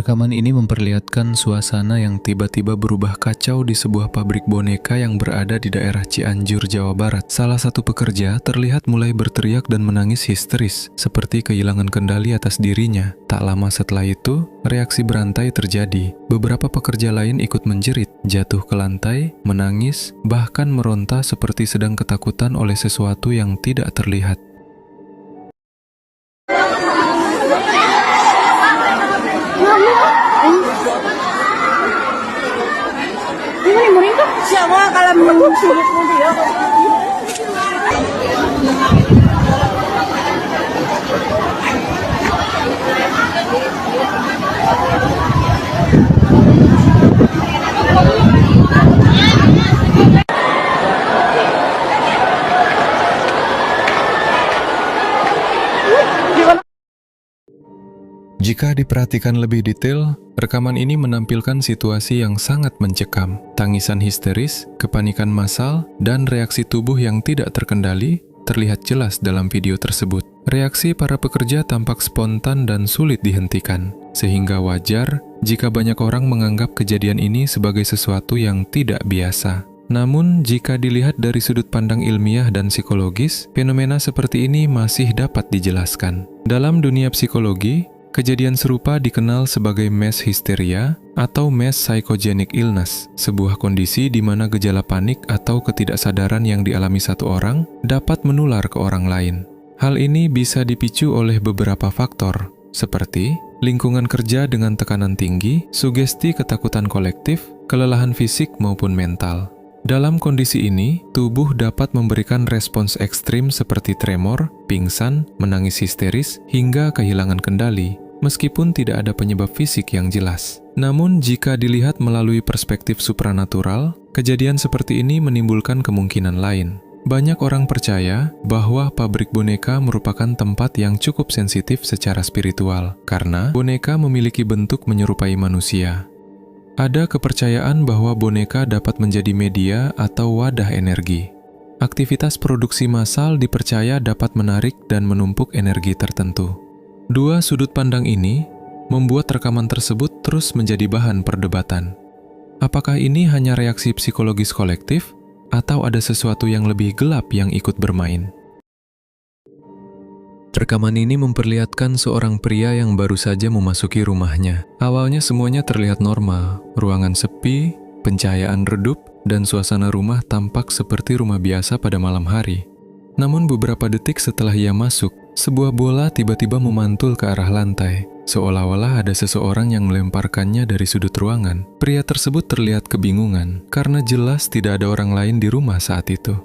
Rekaman ini memperlihatkan suasana yang tiba-tiba berubah kacau di sebuah pabrik boneka yang berada di daerah Cianjur, Jawa Barat. Salah satu pekerja terlihat mulai berteriak dan menangis histeris, seperti kehilangan kendali atas dirinya. Tak lama setelah itu, reaksi berantai terjadi. Beberapa pekerja lain ikut menjerit, jatuh ke lantai, menangis, bahkan meronta seperti sedang ketakutan oleh sesuatu yang tidak terlihat. Siapa kalau menurut dia? Jika diperhatikan lebih detail, rekaman ini menampilkan situasi yang sangat mencekam. Tangisan histeris, kepanikan massal, dan reaksi tubuh yang tidak terkendali terlihat jelas dalam video tersebut. Reaksi para pekerja tampak spontan dan sulit dihentikan, sehingga wajar jika banyak orang menganggap kejadian ini sebagai sesuatu yang tidak biasa. Namun, jika dilihat dari sudut pandang ilmiah dan psikologis, fenomena seperti ini masih dapat dijelaskan. Dalam dunia psikologi, kejadian serupa dikenal sebagai mass hysteria atau mass psychogenic illness, sebuah kondisi di mana gejala panik atau ketidaksadaran yang dialami satu orang dapat menular ke orang lain. Hal ini bisa dipicu oleh beberapa faktor, seperti lingkungan kerja dengan tekanan tinggi, sugesti ketakutan kolektif, kelelahan fisik maupun mental. Dalam kondisi ini, tubuh dapat memberikan respons ekstrim seperti tremor, pingsan, menangis histeris, hingga kehilangan kendali, meskipun tidak ada penyebab fisik yang jelas. Namun, jika dilihat melalui perspektif supranatural, kejadian seperti ini menimbulkan kemungkinan lain. Banyak orang percaya bahwa pabrik boneka merupakan tempat yang cukup sensitif secara spiritual, karena boneka memiliki bentuk menyerupai manusia. Ada kepercayaan bahwa boneka dapat menjadi media atau wadah energi. Aktivitas produksi massal dipercaya dapat menarik dan menumpuk energi tertentu. Dua sudut pandang ini membuat rekaman tersebut terus menjadi bahan perdebatan. Apakah ini hanya reaksi psikologis kolektif, atau ada sesuatu yang lebih gelap yang ikut bermain? Rekaman ini memperlihatkan seorang pria yang baru saja memasuki rumahnya. Awalnya semuanya terlihat normal, ruangan sepi, pencahayaan redup, dan suasana rumah tampak seperti rumah biasa pada malam hari. Namun beberapa detik setelah ia masuk, sebuah bola tiba-tiba memantul ke arah lantai, seolah-olah ada seseorang yang melemparkannya dari sudut ruangan. Pria tersebut terlihat kebingungan, karena jelas tidak ada orang lain di rumah saat itu.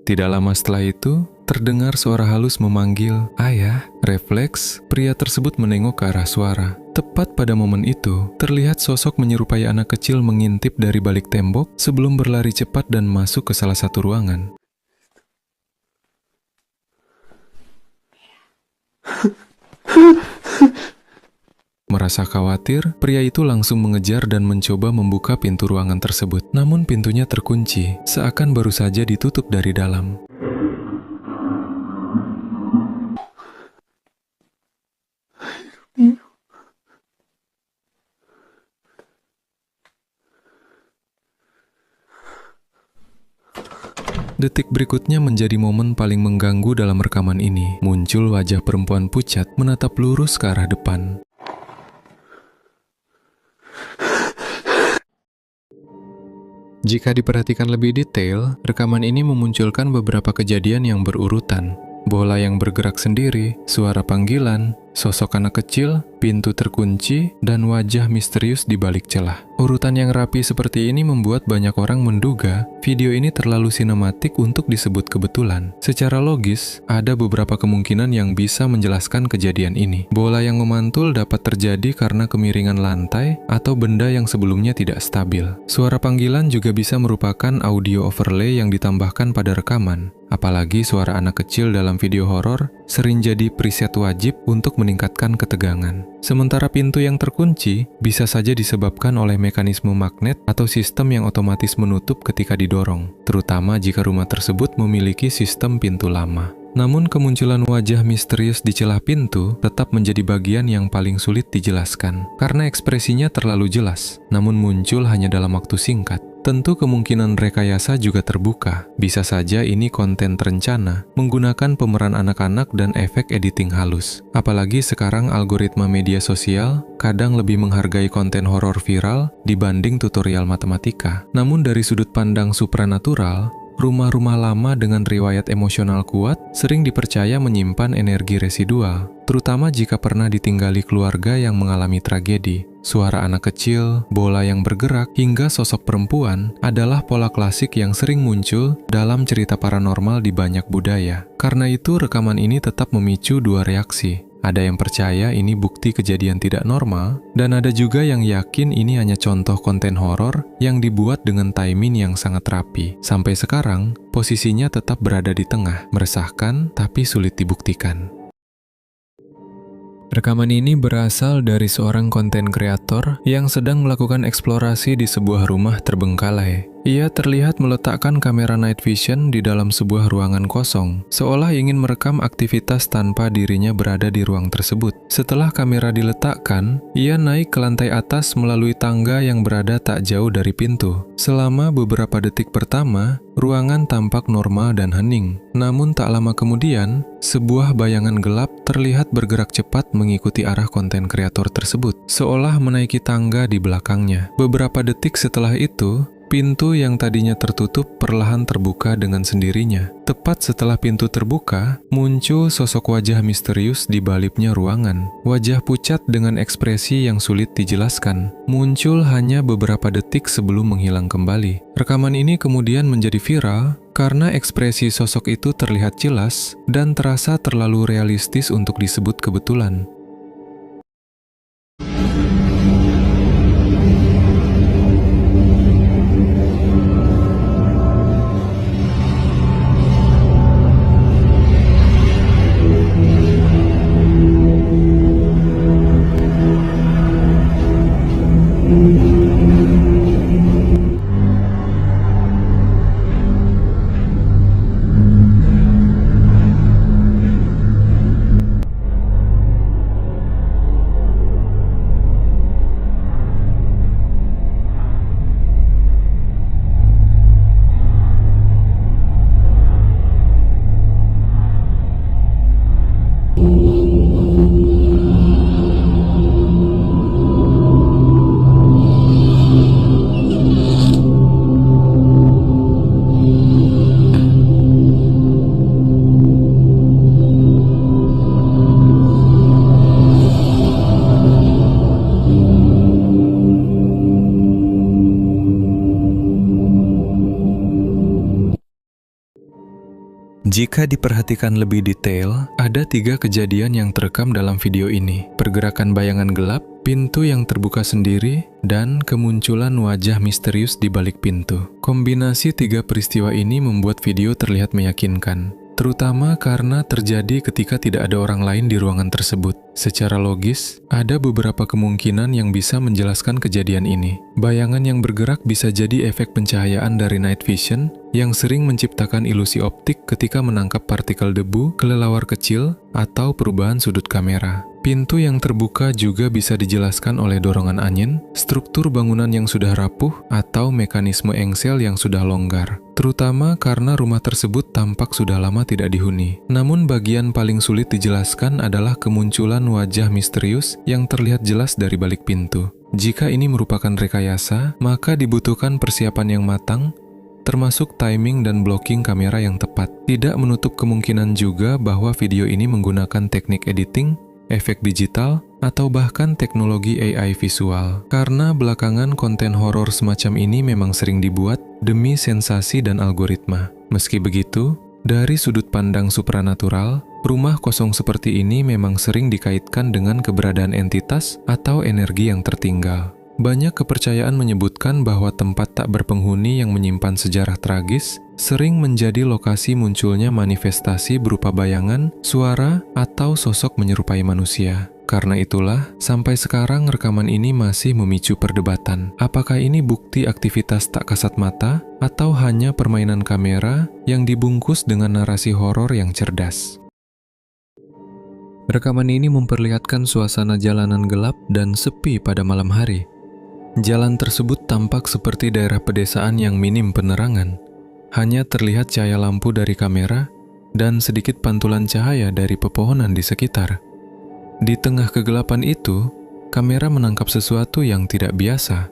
Tidak lama setelah itu, terdengar suara halus memanggil, "Ayah." Refleks, pria tersebut menengok ke arah suara. Tepat pada momen itu, terlihat sosok menyerupai anak kecil mengintip dari balik tembok sebelum berlari cepat dan masuk ke salah satu ruangan. Merasa khawatir, pria itu langsung mengejar dan mencoba membuka pintu ruangan tersebut. Namun pintunya terkunci, seakan baru saja ditutup dari dalam. Detik berikutnya menjadi momen paling mengganggu dalam rekaman ini. Muncul wajah perempuan pucat menatap lurus ke arah depan. Jika diperhatikan lebih detail, rekaman ini memunculkan beberapa kejadian yang berurutan. Bola yang bergerak sendiri, suara panggilan, sosok anak kecil, pintu terkunci, dan wajah misterius di balik celah. Urutan yang rapi seperti ini membuat banyak orang menduga video ini terlalu sinematik untuk disebut kebetulan. Secara logis, ada beberapa kemungkinan yang bisa menjelaskan kejadian ini. Bola yang memantul dapat terjadi karena kemiringan lantai atau benda yang sebelumnya tidak stabil. Suara panggilan juga bisa merupakan audio overlay yang ditambahkan pada rekaman. Apalagi suara anak kecil dalam video horor sering jadi preset wajib untuk meningkatkan ketegangan. Sementara pintu yang terkunci bisa saja disebabkan oleh mekanisme magnet atau sistem yang otomatis menutup ketika didorong, terutama jika rumah tersebut memiliki sistem pintu lama. Namun kemunculan wajah misterius di celah pintu tetap menjadi bagian yang paling sulit dijelaskan, karena ekspresinya terlalu jelas, namun muncul hanya dalam waktu singkat. Tentu kemungkinan rekayasa juga terbuka. Bisa saja ini konten terencana, menggunakan pemeran anak-anak dan efek editing halus. Apalagi sekarang algoritma media sosial kadang lebih menghargai konten horor viral dibanding tutorial matematika. Namun dari sudut pandang supranatural, rumah-rumah lama dengan riwayat emosional kuat sering dipercaya menyimpan energi residual, terutama jika pernah ditinggali keluarga yang mengalami tragedi. Suara anak kecil, bola yang bergerak, hingga sosok perempuan adalah pola klasik yang sering muncul dalam cerita paranormal di banyak budaya. Karena itu, rekaman ini tetap memicu dua reaksi. Ada yang percaya ini bukti kejadian tidak normal, dan ada juga yang yakin ini hanya contoh konten horor yang dibuat dengan timing yang sangat rapi. Sampai sekarang, posisinya tetap berada di tengah, meresahkan tapi sulit dibuktikan. Rekaman ini berasal dari seorang konten kreator yang sedang melakukan eksplorasi di sebuah rumah terbengkalai. Ia terlihat meletakkan kamera night vision di dalam sebuah ruangan kosong, seolah ingin merekam aktivitas tanpa dirinya berada di ruang tersebut. Setelah kamera diletakkan, ia naik ke lantai atas melalui tangga yang berada tak jauh dari pintu. Selama beberapa detik pertama, ruangan tampak normal dan hening. Namun tak lama kemudian, sebuah bayangan gelap terlihat bergerak cepat mengikuti arah konten kreator tersebut, seolah menaiki tangga di belakangnya. Beberapa detik setelah itu, pintu yang tadinya tertutup perlahan terbuka dengan sendirinya. Tepat setelah pintu terbuka, muncul sosok wajah misterius di baliknya ruangan. Wajah pucat dengan ekspresi yang sulit dijelaskan, muncul hanya beberapa detik sebelum menghilang kembali. Rekaman ini kemudian menjadi viral karena ekspresi sosok itu terlihat jelas dan terasa terlalu realistis untuk disebut kebetulan. Jika diperhatikan lebih detail, ada 3 kejadian yang terekam dalam video ini. Pergerakan bayangan gelap, pintu yang terbuka sendiri, dan kemunculan wajah misterius di balik pintu. Kombinasi 3 peristiwa ini membuat video terlihat meyakinkan, terutama karena terjadi ketika tidak ada orang lain di ruangan tersebut. Secara logis, ada beberapa kemungkinan yang bisa menjelaskan kejadian ini. Bayangan yang bergerak bisa jadi efek pencahayaan dari night vision yang sering menciptakan ilusi optik ketika menangkap partikel debu, kelelawar kecil, atau perubahan sudut kamera. Pintu yang terbuka juga bisa dijelaskan oleh dorongan angin, struktur bangunan yang sudah rapuh, atau mekanisme engsel yang sudah longgar, terutama karena rumah tersebut tampak sudah lama tidak dihuni. Namun bagian paling sulit dijelaskan adalah kemunculan wajah misterius yang terlihat jelas dari balik pintu. Jika ini merupakan rekayasa, maka dibutuhkan persiapan yang matang, termasuk timing dan blocking kamera yang tepat. Tidak menutup kemungkinan juga bahwa video ini menggunakan teknik editing, efek digital, atau bahkan teknologi AI visual. Karena belakangan konten horor semacam ini memang sering dibuat demi sensasi dan algoritma. Meski begitu, dari sudut pandang supranatural, rumah kosong seperti ini memang sering dikaitkan dengan keberadaan entitas atau energi yang tertinggal. Banyak kepercayaan menyebutkan bahwa tempat tak berpenghuni yang menyimpan sejarah tragis sering menjadi lokasi munculnya manifestasi berupa bayangan, suara, atau sosok menyerupai manusia. Karena itulah, sampai sekarang rekaman ini masih memicu perdebatan. Apakah ini bukti aktivitas tak kasat mata atau hanya permainan kamera yang dibungkus dengan narasi horor yang cerdas? Rekaman ini memperlihatkan suasana jalanan gelap dan sepi pada malam hari. Jalan tersebut tampak seperti daerah pedesaan yang minim penerangan. Hanya terlihat cahaya lampu dari kamera dan sedikit pantulan cahaya dari pepohonan di sekitar. Di tengah kegelapan itu, kamera menangkap sesuatu yang tidak biasa.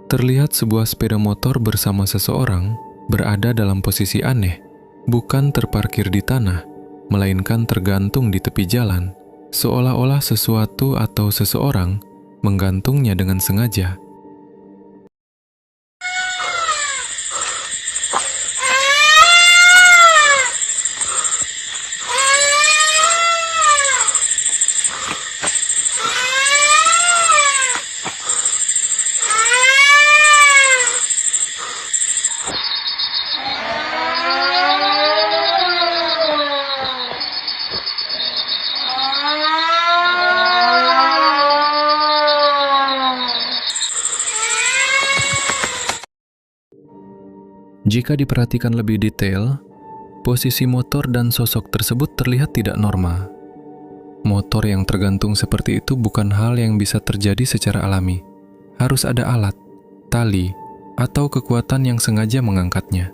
Terlihat sebuah sepeda motor bersama seseorang berada dalam posisi aneh, bukan terparkir di tanah, melainkan tergantung di tepi jalan, seolah-olah sesuatu atau seseorang menggantungnya dengan sengaja. Jika diperhatikan lebih detail, posisi motor dan sosok tersebut terlihat tidak normal. Motor yang tergantung seperti itu bukan hal yang bisa terjadi secara alami. Harus ada alat, tali, atau kekuatan yang sengaja mengangkatnya.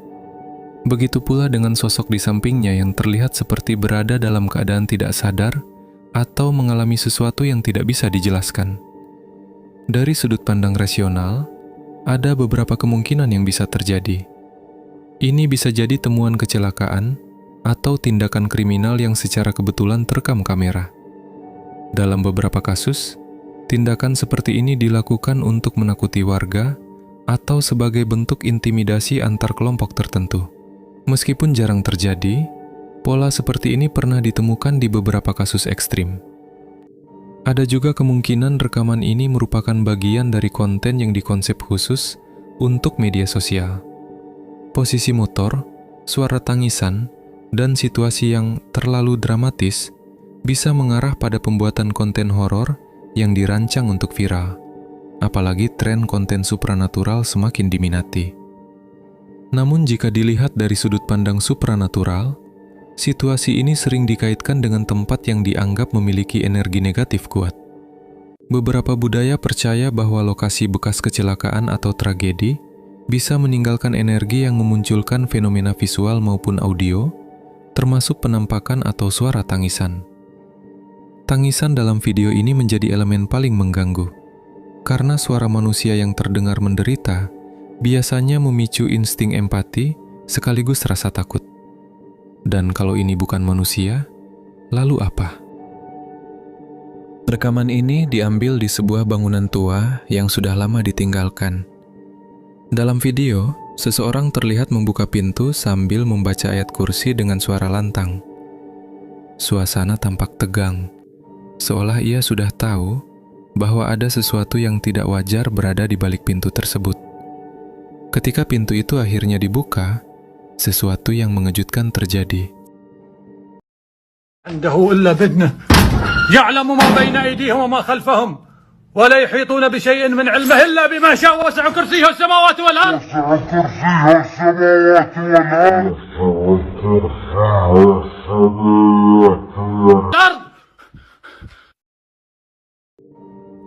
Begitu pula dengan sosok di sampingnya yang terlihat seperti berada dalam keadaan tidak sadar atau mengalami sesuatu yang tidak bisa dijelaskan. Dari sudut pandang rasional, ada beberapa kemungkinan yang bisa terjadi. Ini bisa jadi temuan kecelakaan atau tindakan kriminal yang secara kebetulan terekam kamera. Dalam beberapa kasus, tindakan seperti ini dilakukan untuk menakuti warga atau sebagai bentuk intimidasi antar kelompok tertentu. Meskipun jarang terjadi, pola seperti ini pernah ditemukan di beberapa kasus ekstrim. Ada juga kemungkinan rekaman ini merupakan bagian dari konten yang dikonsep khusus untuk media sosial. Posisi motor, suara tangisan, dan situasi yang terlalu dramatis bisa mengarah pada pembuatan konten horor yang dirancang untuk viral. Apalagi tren konten supranatural semakin diminati. Namun jika dilihat dari sudut pandang supranatural, situasi ini sering dikaitkan dengan tempat yang dianggap memiliki energi negatif kuat. Beberapa budaya percaya bahwa lokasi bekas kecelakaan atau tragedi bisa meninggalkan energi yang memunculkan fenomena visual maupun audio, termasuk penampakan atau suara tangisan. Tangisan dalam video ini menjadi elemen paling mengganggu, karena suara manusia yang terdengar menderita biasanya memicu insting empati sekaligus rasa takut. Dan kalau ini bukan manusia, lalu apa? Rekaman ini diambil di sebuah bangunan tua yang sudah lama ditinggalkan. Dalam video, seseorang terlihat membuka pintu sambil membaca ayat kursi dengan suara lantang. Suasana tampak tegang, seolah ia sudah tahu bahwa ada sesuatu yang tidak wajar berada di balik pintu tersebut. Ketika pintu itu akhirnya dibuka, sesuatu yang mengejutkan terjadi. عنده إلا بدنه يعلم ما بين أيديهم وما خلفهم ولا يحيطون بشيء من علمه إلا بما شاء وسع كرسيه السماوات والأرض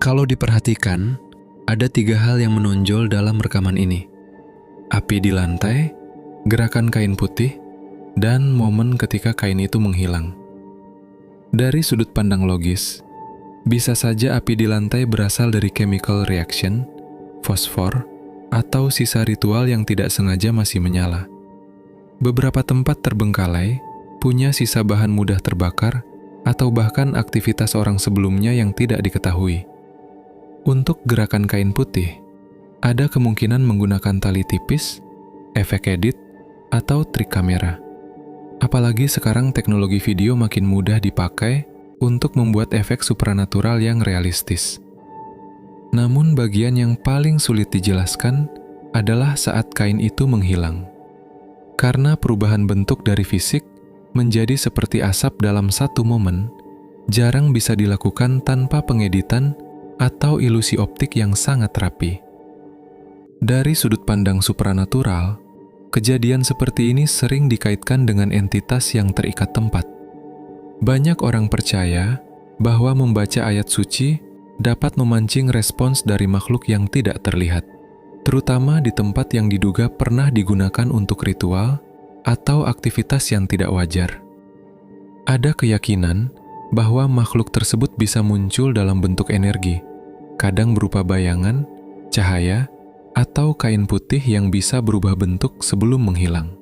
Kalau diperhatikan, ada 3 hal yang menonjol dalam rekaman ini. Api di lantai, gerakan kain putih, dan momen ketika kain itu menghilang. Dari sudut pandang logis, bisa saja api di lantai berasal dari chemical reaction, fosfor, atau sisa ritual yang tidak sengaja masih menyala. Beberapa tempat terbengkalai punya sisa bahan mudah terbakar atau bahkan aktivitas orang sebelumnya yang tidak diketahui. Untuk gerakan kain putih, ada kemungkinan menggunakan tali tipis, efek edit, atau trik kamera. Apalagi sekarang teknologi video makin mudah dipakai untuk membuat efek supranatural yang realistis. Namun bagian yang paling sulit dijelaskan adalah saat kain itu menghilang. Karena perubahan bentuk dari fisik menjadi seperti asap dalam satu momen, jarang bisa dilakukan tanpa pengeditan atau ilusi optik yang sangat rapi. Dari sudut pandang supranatural, kejadian seperti ini sering dikaitkan dengan entitas yang terikat tempat. Banyak orang percaya bahwa membaca ayat suci dapat memancing respons dari makhluk yang tidak terlihat, terutama di tempat yang diduga pernah digunakan untuk ritual atau aktivitas yang tidak wajar. Ada keyakinan bahwa makhluk tersebut bisa muncul dalam bentuk energi, kadang berupa bayangan, cahaya, atau kain putih yang bisa berubah bentuk sebelum menghilang.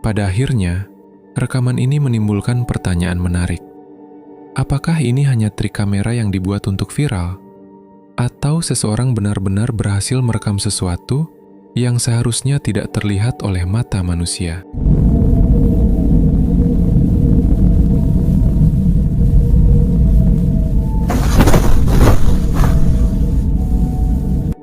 Pada akhirnya, rekaman ini menimbulkan pertanyaan menarik. Apakah ini hanya trik kamera yang dibuat untuk viral? Atau seseorang benar-benar berhasil merekam sesuatu yang seharusnya tidak terlihat oleh mata manusia?